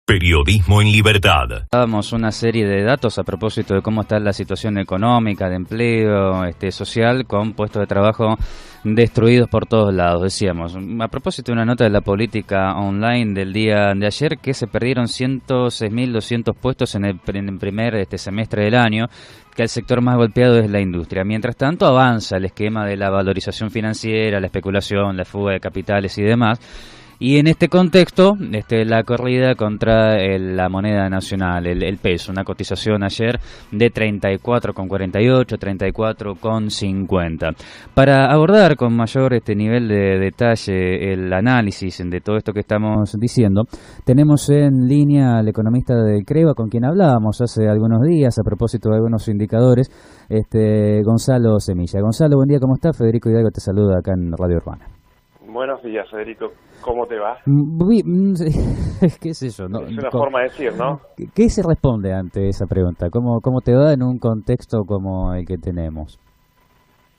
Periodismo en libertad. Dábamos una serie de datos a propósito de cómo está la situación económica, de empleo, social, con puestos de trabajo destruidos por todos lados. Decíamos, a propósito de una nota de la política online del día de ayer, que se perdieron 106.200 puestos en el primer semestre del año, que el sector más golpeado es la industria. Mientras tanto, avanza el esquema de la valorización financiera, la especulación, la fuga de capitales y demás. Y en este contexto, la corrida contra la moneda nacional, el peso, una cotización ayer de 34,48, 34,50. Para abordar con mayor nivel de detalle el análisis de todo esto que estamos diciendo, tenemos en línea al economista del CREVA, con quien hablábamos hace algunos días a propósito de algunos indicadores, Gonzalo Semilla. Gonzalo, buen día, ¿cómo estás? Federico Hidalgo te saluda acá en Radio Urbana. Buenos días, Federico. ¿Cómo te va? ¿Qué es eso? ¿No? Es una forma de decir, ¿no? ¿Qué se responde ante esa pregunta? ¿Cómo te va en un contexto como el que tenemos?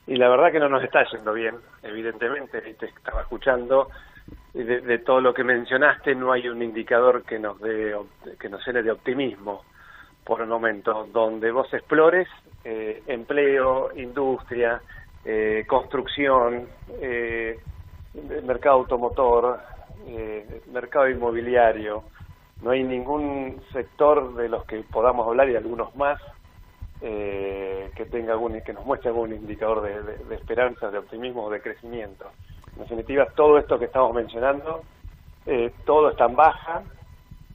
Y la verdad que no nos está yendo bien, evidentemente. Te estaba escuchando. De todo lo que mencionaste, no hay un indicador que nos llene de optimismo por el momento. Donde vos explores empleo, industria, construcción, mercado automotor, mercado inmobiliario, no hay ningún sector de los que podamos hablar y algunos más que nos muestre algún indicador de esperanza, de optimismo o de crecimiento. En definitiva, todo esto que estamos mencionando, todo está en baja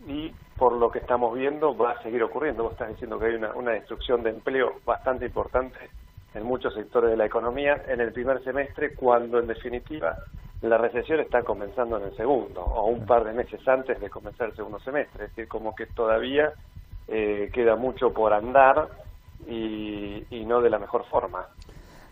y por lo que estamos viendo va a seguir ocurriendo. Vos estás diciendo que hay una destrucción de empleo bastante importante en muchos sectores de la economía en el primer semestre, cuando en definitiva la recesión está comenzando en el segundo, o un par de meses antes de comenzar el segundo semestre. Es decir, como que todavía queda mucho por andar y no de la mejor forma.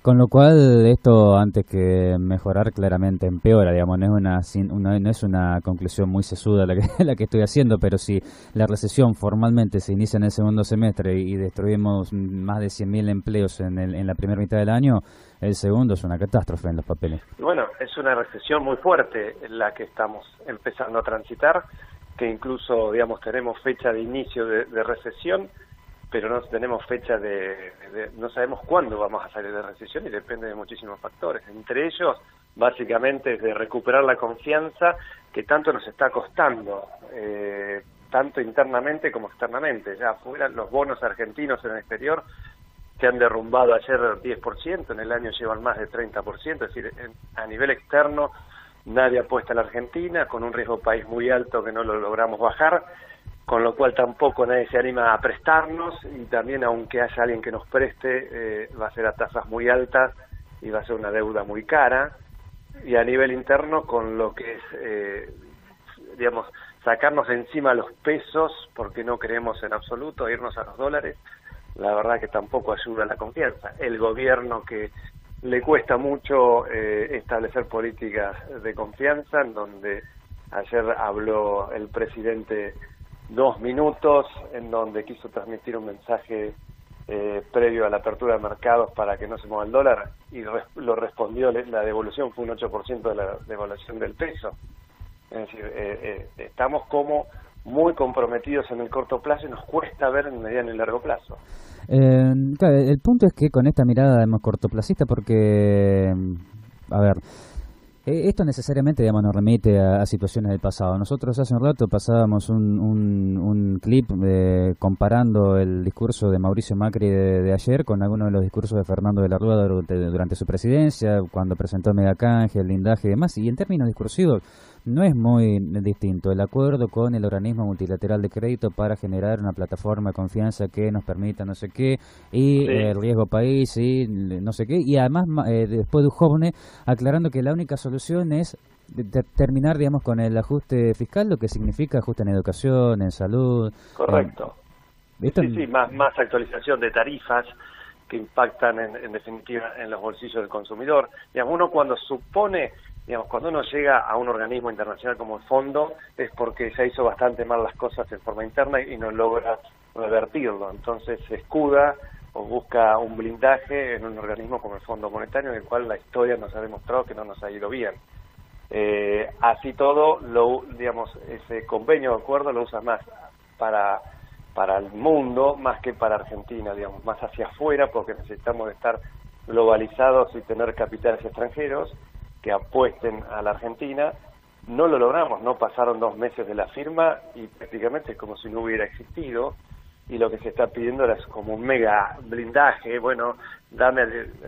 Con lo cual, esto, antes que mejorar, claramente empeora, digamos, no es una conclusión muy sesuda la que estoy haciendo, pero si la recesión formalmente se inicia en el segundo semestre y destruimos más de 100.000 empleos en la primera mitad del año, el segundo es una catástrofe en los papeles. Bueno, es una recesión muy fuerte la que estamos empezando a transitar, que incluso, digamos, tenemos fecha de inicio de recesión, pero no tenemos fecha no sabemos cuándo vamos a salir de recesión y depende de muchísimos factores. Entre ellos, básicamente, es de recuperar la confianza que tanto nos está costando, tanto internamente como externamente. Ya afuera, los bonos argentinos en el exterior se han derrumbado ayer 10%, en el año llevan más de 30%, es decir, a nivel externo nadie apuesta a la Argentina, con un riesgo país muy alto que no lo logramos bajar, con lo cual tampoco nadie se anima a prestarnos, y también aunque haya alguien que nos preste, va a ser a tasas muy altas y va a ser una deuda muy cara. Y a nivel interno, con lo que es, digamos, sacarnos encima los pesos, porque no creemos en absoluto, irnos a los dólares, la verdad que tampoco ayuda a la confianza. El gobierno, que le cuesta mucho establecer políticas de confianza, en donde ayer habló el presidente 2 minutos, en donde quiso transmitir un mensaje previo a la apertura de mercados para que no se mueva el dólar, y lo respondió, la devolución fue un 8% de la devaluación del peso. Es decir, estamos como muy comprometidos en el corto plazo y nos cuesta ver en mediano y largo plazo. Claro, el punto es que con esta mirada cortoplacista, porque, a ver, esto necesariamente, digamos, nos remite a situaciones del pasado. Nosotros hace un rato pasábamos un clip comparando el discurso de Mauricio Macri de ayer con algunos de los discursos de Fernando de la Rúa durante su presidencia, cuando presentó Megacanje, el blindaje y demás, y en términos discursivos no es muy distinto. El acuerdo con el organismo multilateral de crédito para generar una plataforma de confianza que nos permita no sé qué, y sí, el riesgo país y no sé qué, y además después de Duhovne aclarando que la única solución es terminar, digamos, con el ajuste fiscal, lo que significa ajuste en educación, en salud. Correcto. Sí, más actualización de tarifas que impactan en definitiva en los bolsillos del consumidor. Digamos, uno cuando supone, digamos, cuando uno llega a un organismo internacional como el Fondo, es porque ya hizo bastante mal las cosas en forma interna y no logra revertirlo. Entonces se escuda o busca un blindaje en un organismo como el Fondo Monetario, en el cual la historia nos ha demostrado que no nos ha ido bien. Así todo, digamos, ese convenio de acuerdo lo usa más para el mundo más que para Argentina, digamos, más hacia afuera, porque necesitamos estar globalizados y tener capitales extranjeros que apuesten a la Argentina. No lo logramos, no pasaron 2 meses de la firma y prácticamente es como si no hubiera existido, y lo que se está pidiendo era como un mega blindaje. Bueno, dame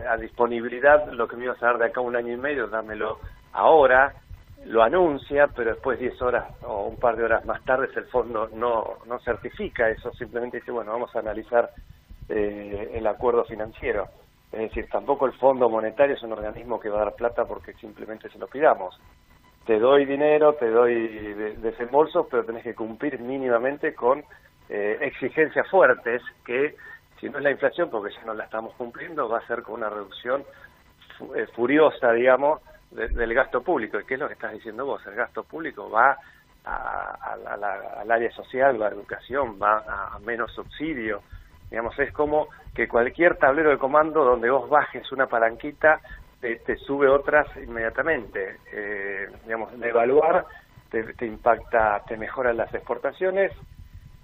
a disponibilidad lo que me ibas a dar de acá 1 año y medio, dámelo ahora. Lo anuncia, pero después 10 horas o un par de horas más tarde el fondo no certifica eso, simplemente dice, bueno, vamos a analizar el acuerdo financiero. Es decir, tampoco el Fondo Monetario es un organismo que va a dar plata porque simplemente se lo pidamos. Te doy dinero, te doy desembolsos, pero tenés que cumplir mínimamente con exigencias fuertes que, si no es la inflación, porque ya no la estamos cumpliendo, va a ser con una reducción furiosa, digamos, del gasto público. ¿Y qué es lo que estás diciendo vos? El gasto público va al área social, va a educación, va a menos subsidio. Digamos, es como que cualquier tablero de comando donde vos bajes una palanquita te sube otras inmediatamente. Digamos, devaluar te impacta, te mejoran las exportaciones,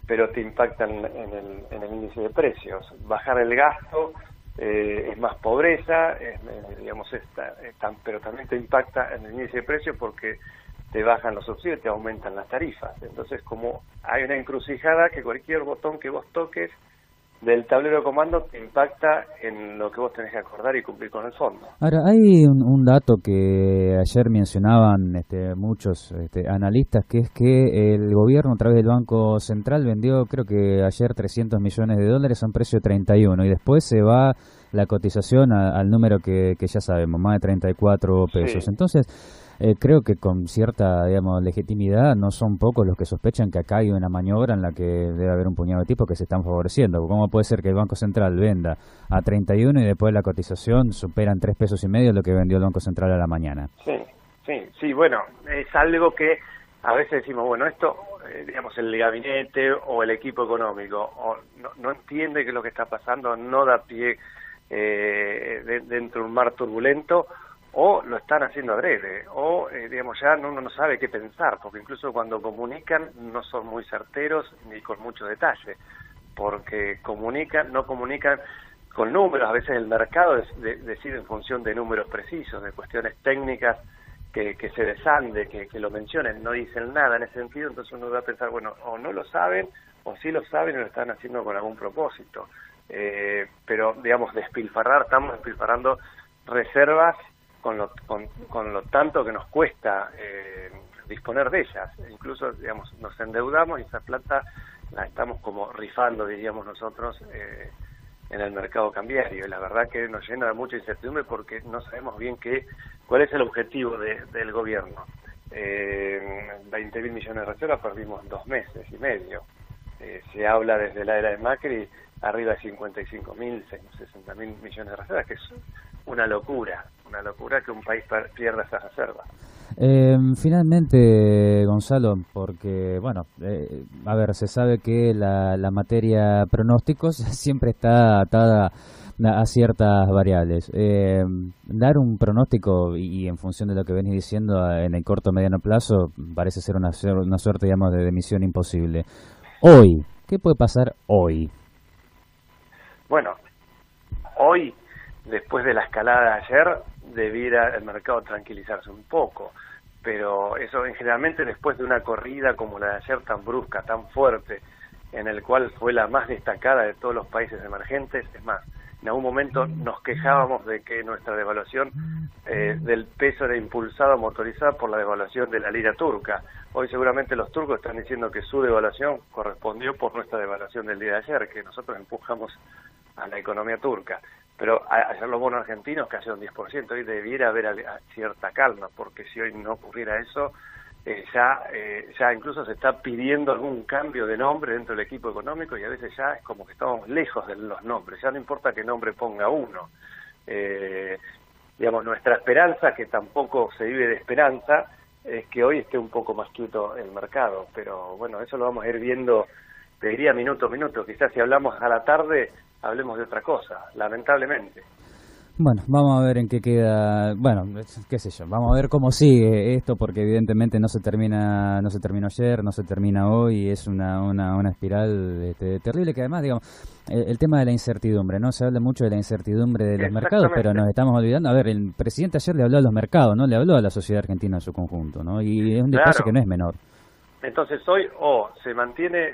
pero te impactan en el índice de precios. Bajar el gasto es más pobreza, digamos, pero también te impacta en el índice de precios porque te bajan los subsidios, te aumentan las tarifas. Entonces, como hay una encrucijada que cualquier botón que vos toques del tablero de comando te impacta en lo que vos tenés que acordar y cumplir con el fondo. Ahora, hay un dato que ayer mencionaban muchos analistas, que es que el gobierno a través del Banco Central vendió, creo que ayer, $300 millones a un precio de 31, y después se va la cotización al número que ya sabemos, más de 34 pesos. Sí. Entonces, creo que con cierta, digamos, legitimidad, no son pocos los que sospechan que acá hay una maniobra en la que debe haber un puñado de tipos que se están favoreciendo. ¿Cómo puede ser que el Banco Central venda a 31 y después la cotización superan 3,5 pesos lo que vendió el Banco Central a la mañana? Sí, bueno, es algo que a veces decimos, bueno, esto, digamos, el gabinete o el equipo económico no entiende qué es lo que está pasando, no da pie dentro de un mar turbulento, o lo están haciendo adrede, o digamos, ya uno no sabe qué pensar, porque incluso cuando comunican no son muy certeros ni con mucho detalle, porque no comunican con números. A veces el mercado decide en función de números precisos, de cuestiones técnicas que se desande, que lo mencionen, no dicen nada en ese sentido. Entonces uno va a pensar, bueno, o no lo saben, o sí lo saben y lo están haciendo con algún propósito. Pero, digamos, estamos despilfarrando reservas con lo tanto que nos cuesta disponer de ellas. Incluso, digamos, nos endeudamos y esa plata la estamos como rifando, diríamos nosotros, en el mercado cambiario. Y la verdad que nos llena de mucha incertidumbre porque no sabemos bien cuál es el objetivo del gobierno. 20.000 millones de reservas perdimos en 2 meses y medio. Se habla desde la era de Macri arriba de 55.000, 60.000 millones de reservas, que es una locura que un país pierda esas reservas. Finalmente, Gonzalo, porque, bueno, a ver, se sabe que la materia pronósticos siempre está atada a ciertas variables. Dar un pronóstico y en función de lo que venís diciendo en el corto o mediano plazo parece ser una suerte, digamos, de misión imposible. Hoy, ¿qué puede pasar hoy? Bueno, hoy, después de la escalada de ayer, debiera el mercado tranquilizarse un poco, pero eso generalmente después de una corrida como la de ayer, tan brusca, tan fuerte, en el cual fue la más destacada de todos los países emergentes. Es más, en algún momento nos quejábamos de que nuestra devaluación del peso era impulsada, motorizada por la devaluación de la lira turca. Hoy seguramente los turcos están diciendo que su devaluación correspondió por nuestra devaluación del día de ayer, que nosotros empujamos a la economía turca. Pero ayer los bonos argentinos cayeron 10%, hoy debiera haber cierta calma, porque si hoy no ocurriera eso, ya incluso se está pidiendo algún cambio de nombre dentro del equipo económico, y a veces ya es como que estamos lejos de los nombres, ya no importa qué nombre ponga uno. Digamos, nuestra esperanza, que tampoco se vive de esperanza, es que hoy esté un poco más quieto el mercado, pero bueno, eso lo vamos a ir viendo, te diría minuto a minuto. Quizás si hablamos a la tarde, hablemos de otra cosa, lamentablemente. Bueno, vamos a ver en qué queda, bueno, qué sé yo, vamos a ver cómo sigue esto, porque evidentemente no se terminó ayer, no se termina hoy, y es una espiral terrible, que además, digamos, el tema de la incertidumbre, ¿no? Se habla mucho de la incertidumbre de los mercados, pero nos estamos olvidando, a ver, el presidente ayer le habló a los mercados, no le habló a la sociedad argentina en su conjunto, ¿no? Y es un detalle que no es menor. Entonces hoy se mantiene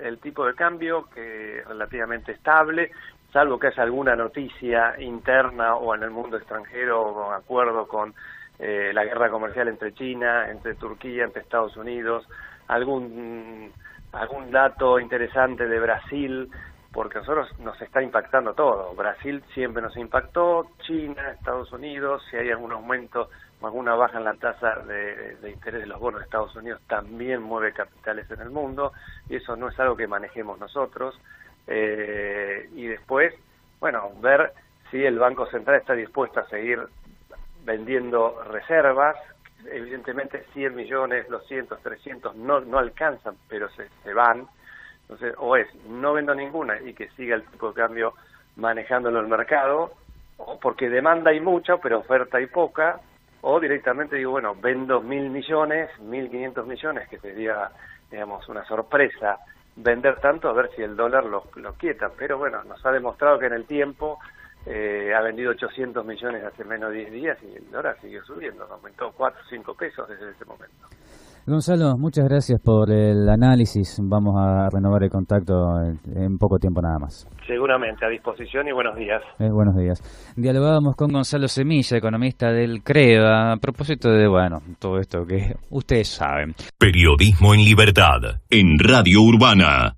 el tipo de cambio, que es relativamente estable, salvo que haya alguna noticia interna o en el mundo extranjero, o con acuerdo con la guerra comercial entre China, entre Turquía, entre Estados Unidos, algún dato interesante de Brasil, porque a nosotros nos está impactando todo. Brasil siempre nos impactó, China, Estados Unidos, si hay algún aumento o alguna baja en la tasa de interés de los bonos de Estados Unidos, también mueve capitales en el mundo, y eso no es algo que manejemos nosotros. Y después, bueno, ver si el Banco Central está dispuesto a seguir vendiendo reservas. Evidentemente 100 millones, 200, 300 no alcanzan, pero se van. Entonces, o es no vendo ninguna y que siga el tipo de cambio manejándolo el mercado, o porque demanda hay mucha, pero oferta hay poca, o directamente digo, bueno, vendo 1.000 millones, 1.500 millones, que sería, digamos, una sorpresa vender tanto, a ver si el dólar lo quieta. Pero bueno, nos ha demostrado que en el tiempo ha vendido 800 millones hace menos de 10 días y el dólar siguió subiendo, aumentó 4 o 5 pesos desde ese momento. Gonzalo, muchas gracias por el análisis. Vamos a renovar el contacto en poco tiempo nada más. Seguramente, a disposición, y buenos días. Buenos días. Dialogábamos con Gonzalo Semilla, economista del CREVA, a propósito de, bueno, todo esto que ustedes saben. Periodismo en libertad, en Radio Urbana.